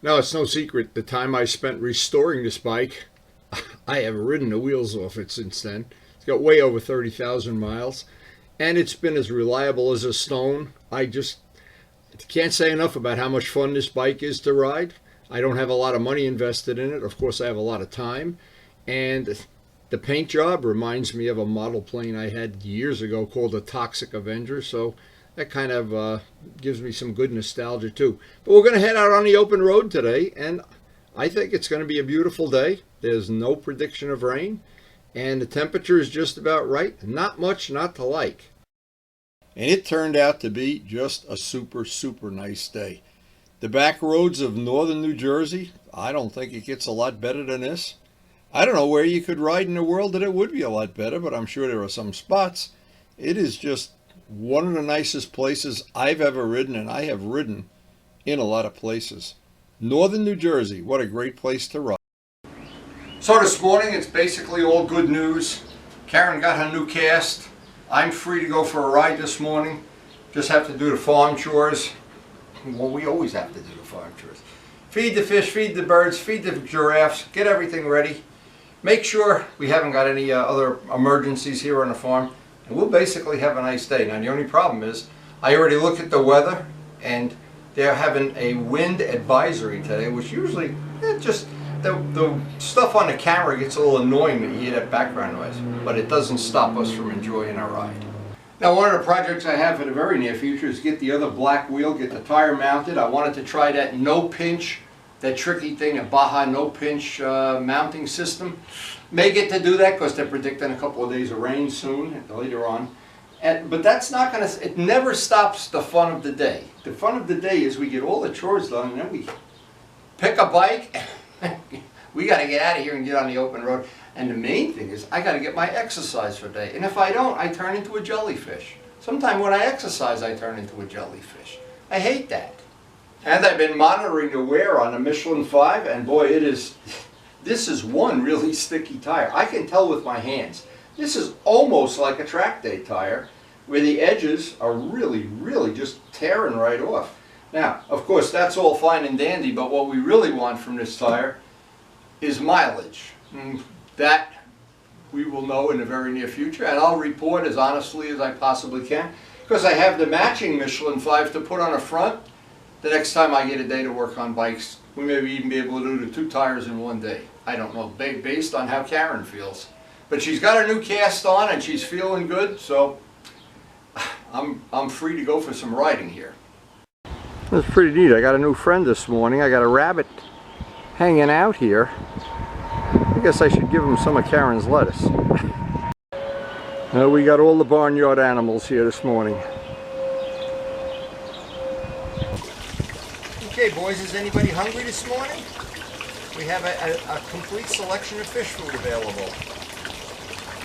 Now, it's no secret the time I spent restoring this bike, I have ridden the wheels off it since then. It's got way over 30,000 miles, and it's been as reliable as a stone. I just can't say enough about how much fun this bike is to ride. I don't have a lot of money invested in it. Of course, I have a lot of time, and the paint job reminds me of a model plane I had years ago called the Toxic Avenger, so that kind of gives me some good nostalgia too. But we're going to head out on the open road today, and I think it's going to be a beautiful day. There's no prediction of rain, and the temperature is just about right. Not much not to like. And it turned out to be just a super, super nice day. The back roads of northern New Jersey, I don't think it gets a lot better than this. I don't know where you could ride in the world that it would be a lot better, but I'm sure there are some spots. It is just one of the nicest places I've ever ridden, and I have ridden in a lot of places. Northern New Jersey, what a great place to ride. So this morning, it's basically all good news. Karen got her new cast. I'm free to go for a ride this morning. Just have to do the farm chores. Well, we always have to do the farm chores. Feed the fish, feed the birds, feed the giraffes, get everything ready. Make sure we haven't got any other emergencies here on the farm. And we'll basically have a nice day. Now, the only problem is, I already looked at the weather, and they're having a wind advisory today, which usually, just the stuff on the camera gets a little annoying when you hear that background noise, but it doesn't stop us from enjoying our ride. Now, one of the projects I have for the very near future is get the other black wheel, get the tire mounted. I wanted to try that no pinch, that tricky thing, a Baja no pinch mounting system. May get to do that because they're predicting a couple of days of rain soon, later on. But that's not going to, it never stops the fun of the day. The fun of the day is we get all the chores done, and then we pick a bike. We got to get out of here and get on the open road. And the main thing is I got to get my exercise for the day. And if I don't, I turn into a jellyfish. Sometimes when I exercise, I turn into a jellyfish. I hate that. And I've been monitoring the wear on the Michelin 5, and boy, this is one really sticky tire. I can tell with my hands. This is almost like a track day tire, where the edges are really, really just tearing right off. Now, of course, that's all fine and dandy, but what we really want from this tire is mileage. That we will know in the very near future, and I'll report as honestly as I possibly can, because I have the matching Michelin 5 to put on the front. The next time I get a day to work on bikes, we may even be able to do the 2 tires in one day. I don't know, based on how Karen feels. But she's got her new cast on, and she's feeling good, so I'm free to go for some riding here. That's pretty neat. I got a new friend this morning. I got a rabbit hanging out here. I guess I should give him some of Karen's lettuce. We got all the barnyard animals here this morning. Okay, boys, is anybody hungry this morning? We have a complete selection of fish food available.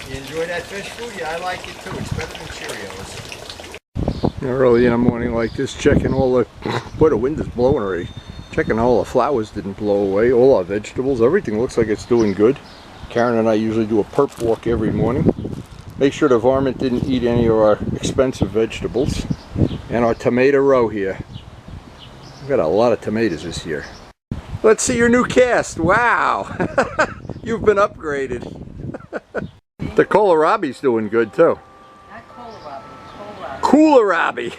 You enjoy that fish food? Yeah, I like it too. It's better than Cheerios. Early in the morning like this, checking all the, boy, the wind is blowing already. Checking all the flowers didn't blow away, all our vegetables, everything looks like it's doing good. Karen and I usually do a perp walk every morning. Make sure the varmint didn't eat any of our expensive vegetables. And our tomato row here. We've got a lot of tomatoes this year. Let's see your new cast. Wow! You've been upgraded. The kohlrabi's doing good too. Not kohlrabi, Kohlrabi.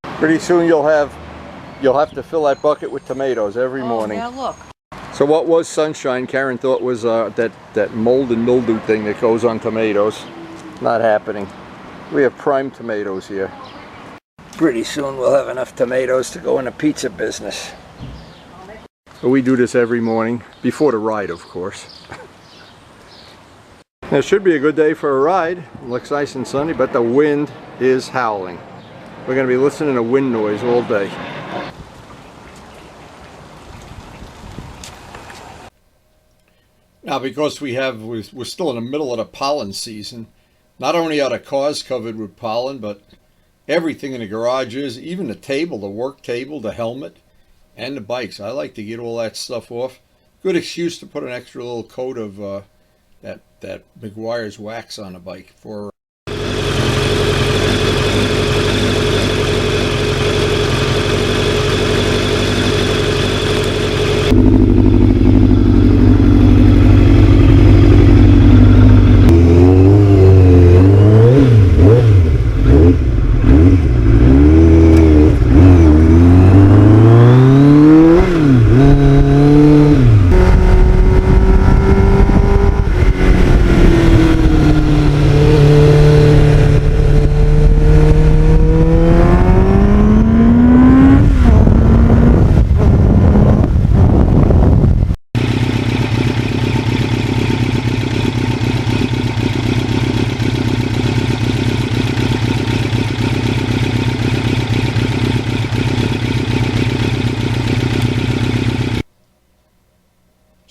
Pretty soon you'll have to fill that bucket with tomatoes every morning. Now look. So what was sunshine, Karen thought was that mold and mildew thing that goes on tomatoes. Not happening. We have prime tomatoes here. Pretty soon we'll have enough tomatoes to go in the pizza business. So we do this every morning, before the ride of course. It should be a good day for a ride. It looks nice and sunny, but the wind is howling. We're going to be listening to wind noise all day. Now, because we're still in the middle of the pollen season, not only are the cars covered with pollen, but everything in the garage is, even the table, the work table, the helmet, and the bikes. I like to get all that stuff off. Good excuse to put an extra little coat of that McGuire's wax on a bike for.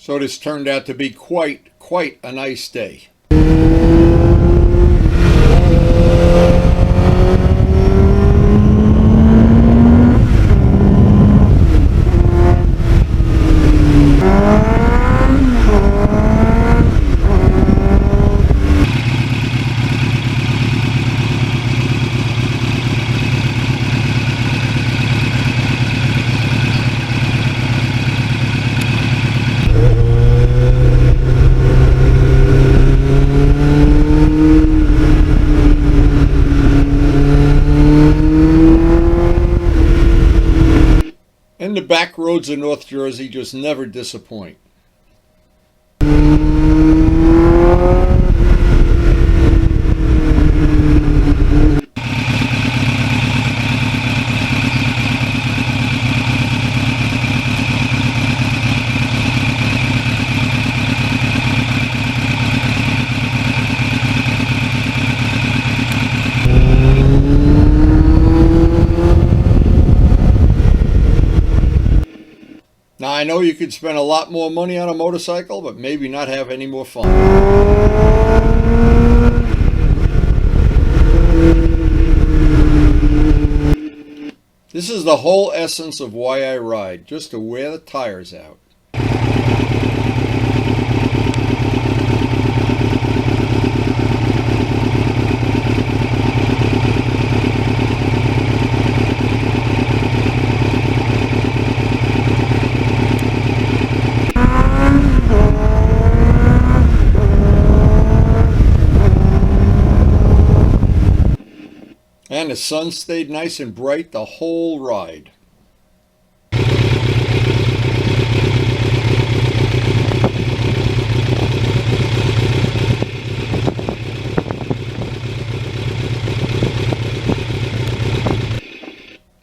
So this turned out to be quite a nice day. And the back roads of North Jersey just never disappoint. Now, I know you could spend a lot more money on a motorcycle, but maybe not have any more fun. This is the whole essence of why I ride, just to wear the tires out. And the sun stayed nice and bright the whole ride.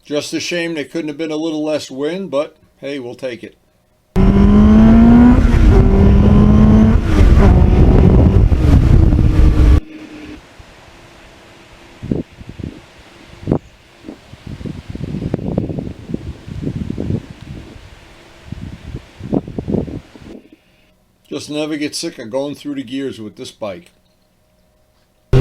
Just a shame there couldn't have been a little less wind, but hey, we'll take it. Just never get sick of going through the gears with this bike. And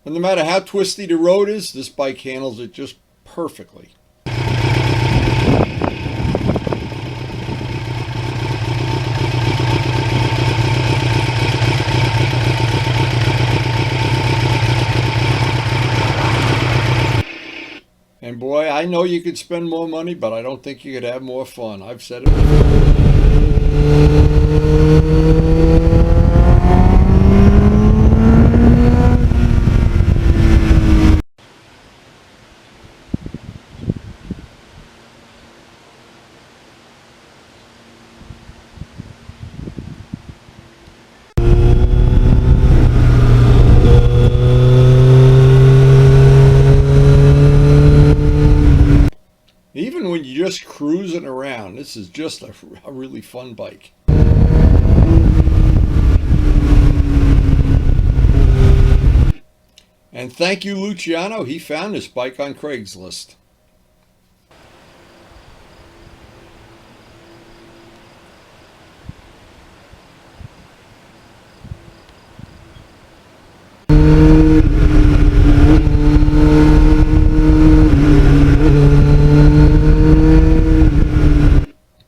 no matter how twisty the road is, this bike handles it just perfectly. And boy, I know you could spend more money, but I don't think you could have more fun. I've said it before. Even when you're just cruising around, this is just a really fun bike. And thank you, Luciano. He found this bike on Craigslist.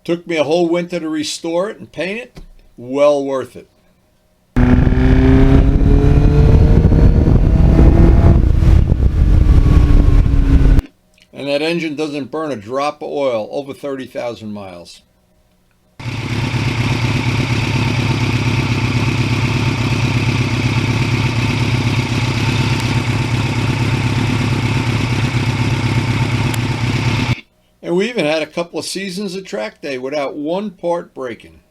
Took me a whole winter to restore it and paint it. Well worth it. And that engine doesn't burn a drop of oil, over 30,000 miles. And we even had a couple of seasons of track day without one part breaking.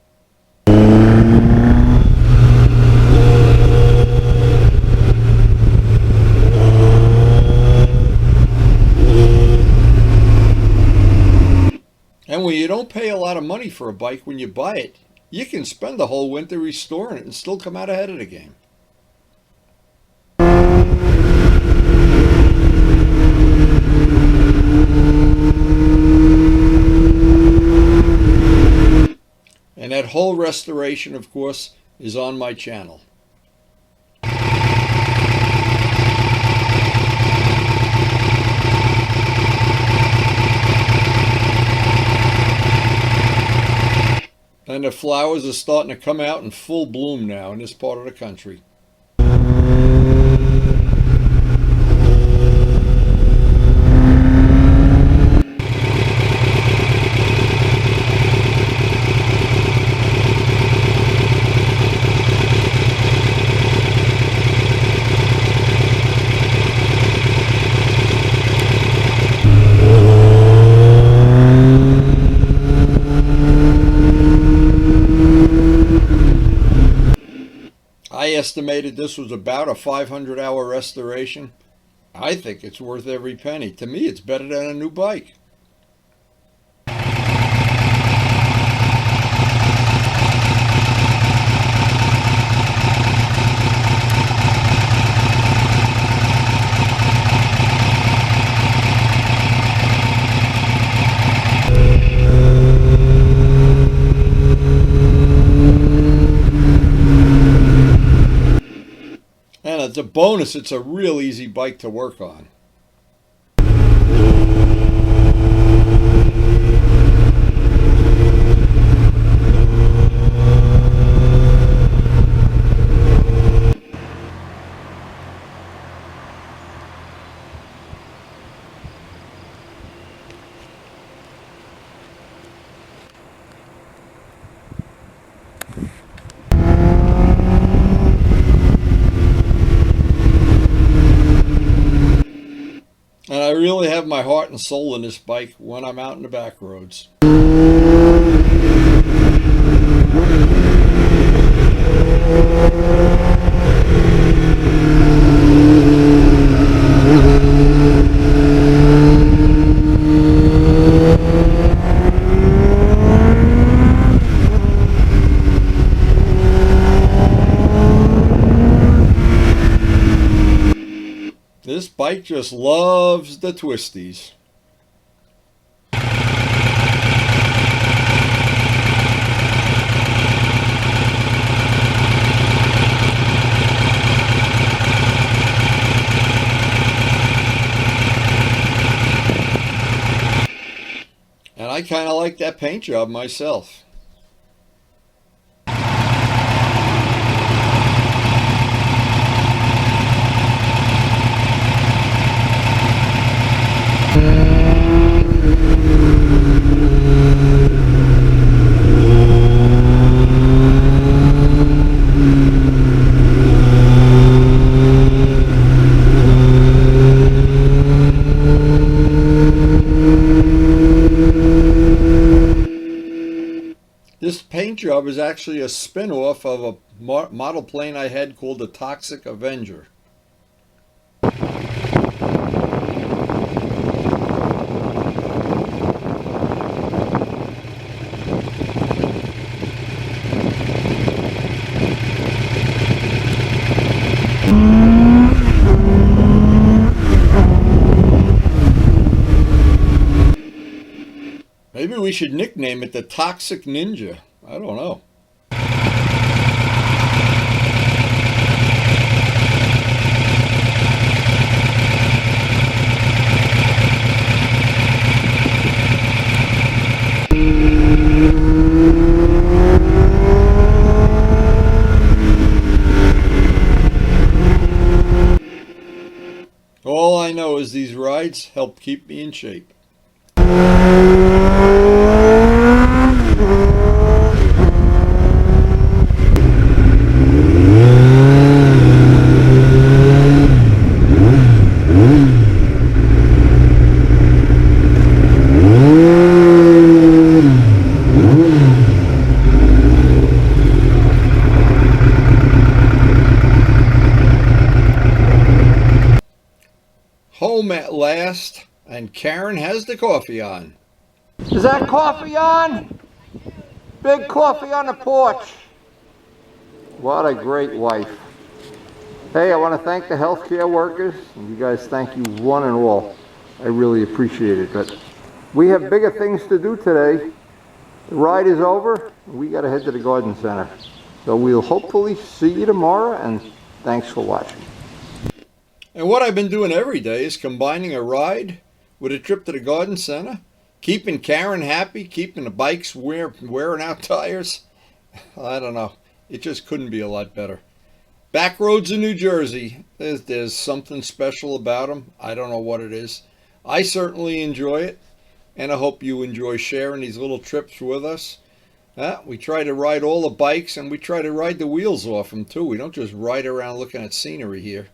And when you don't pay a lot of money for a bike when you buy it, you can spend the whole winter restoring it and still come out ahead of the game. That whole restoration, of course, is on my channel. And the flowers are starting to come out in full bloom now in this part of the country. I estimated this was about a 500-hour restoration. I think it's worth every penny. To me, it's better than a new bike. And as a bonus, it's a real easy bike to work on. And I really have my heart and soul in this bike when I'm out in the back roads. This bike just loves the twisties. And I kind of like that paint job myself. This paint job is actually a spin-off of a model plane I had called the Toxic Avenger. Maybe we should nickname it the Toxic Ninja. I don't know. All I know is these rides help keep me in shape. Home at last, and Karen has the coffee on. Is that coffee on? Big coffee on the porch. What a great wife. Hey, I want to thank the healthcare workers, and you guys, thank you one and all. I really appreciate it, but we have bigger things to do today. The ride is over, we got to head to the garden center. So we'll hopefully see you tomorrow, and thanks for watching. And what I've been doing every day is combining a ride with a trip to the garden center, keeping Karen happy, keeping the bikes wearing out tires. I don't know. It just couldn't be a lot better. Back roads in New Jersey, there's something special about them. I don't know what it is. I certainly enjoy it, and I hope you enjoy sharing these little trips with us. We try to ride all the bikes, and we try to ride the wheels off them too. We don't just ride around looking at scenery here.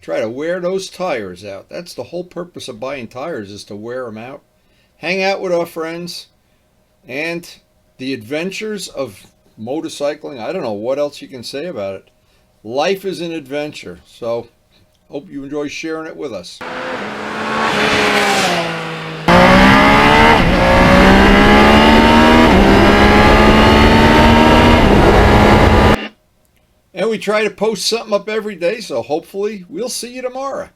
Try to wear those tires out. That's the whole purpose of buying tires, is to wear them out. Hang out with our friends, and the adventures of motorcycling. I don't know what else you can say about it. Life is an adventure, so hope you enjoy sharing it with us. And we try to post something up every day, so hopefully we'll see you tomorrow.